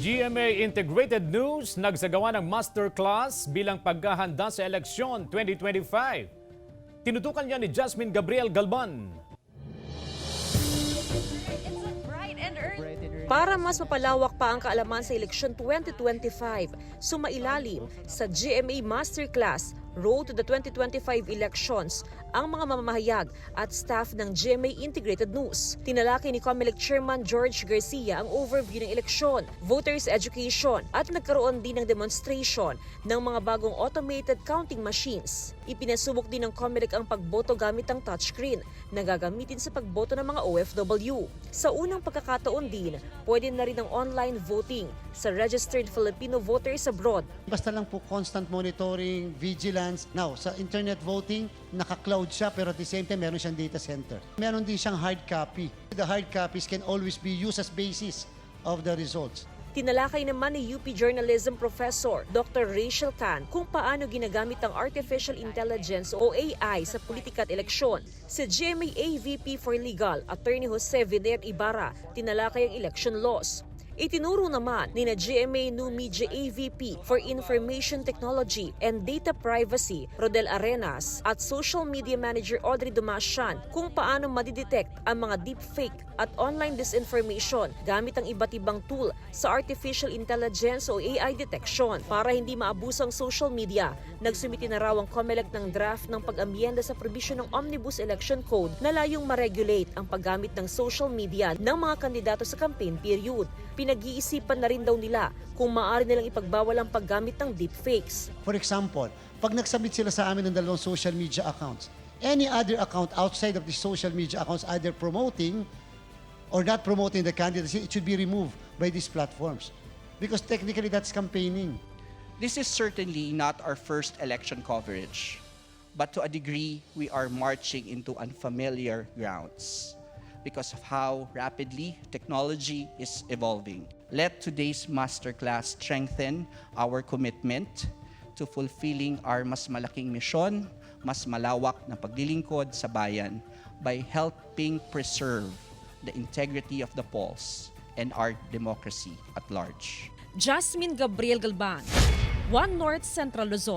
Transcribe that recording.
GMA Integrated News nagsagawa ng masterclass bilang paghahanda sa eleksyon 2025. Tinutukan niya ni Jasmine Gabriel Galban. Para mas mapalawak pa ang kaalaman sa eleksyon 2025, sumailalim sa GMA Masterclass Road to the 2025 Elections ang mga mamamahayag at staff ng GMA Integrated News. Tinalakay ni COMELEC Chairman George Garcia ang overview ng eleksyon, voters education at nagkaroon din ng demonstration ng mga bagong automated counting machines. Ipinasubok din ng COMELEC ang pagboto gamit ang touchscreen na gagamitin sa pagboto ng mga OFW. Sa unang pagkakataon din, pwede na rin ang online voting sa registered Filipino voters abroad. Basta lang po constant monitoring, vigilance. Now, sa internet voting, naka-cloud siya pero at the same time, meron siyang data center. Meron din siyang hard copy. The hard copies can always be used as basis of the results. Tinalakay naman ni UP Journalism Professor Dr. Rachel Tan kung paano ginagamit ang Artificial Intelligence o AI sa politika at eleksyon. Si GMA AVP for Legal, Attorney Jose Viner Ibarra, tinalakay ang election laws. Itinuro naman ni na GMA New Media AVP for Information Technology and Data Privacy, Rodel Arenas, at Social Media Manager Audrey Dumasian kung paano madidetect ang mga deepfake at online disinformation gamit ang iba't ibang tool sa Artificial Intelligence o AI detection. Para hindi maabuso ang social media, nagsumiti na raw ang COMELEC ng draft ng pag-amyenda sa provision ng Omnibus Election Code na layong ma-regulate ang paggamit ng social media ng mga kandidato sa campaign period. Pinag-iisipan na rin daw nila kung maaari nilang ipagbawal ang paggamit ng deepfakes. For example, pag nagsubmit sila sa amin ng dalawang social media accounts, any other account outside of the social media accounts either promoting or not promoting the candidacy, it should be removed by these platforms. Because technically, that's campaigning. This is certainly not our first election coverage, but to a degree, we are marching into unfamiliar grounds because of how rapidly technology is evolving. Let today's masterclass strengthen our commitment to fulfilling our mas malaking misyon, mas malawak na paglilingkod sa bayan by helping preserve the integrity of the polls and our democracy at large. Jasmine Gabriel Galban, One North Central Luzon.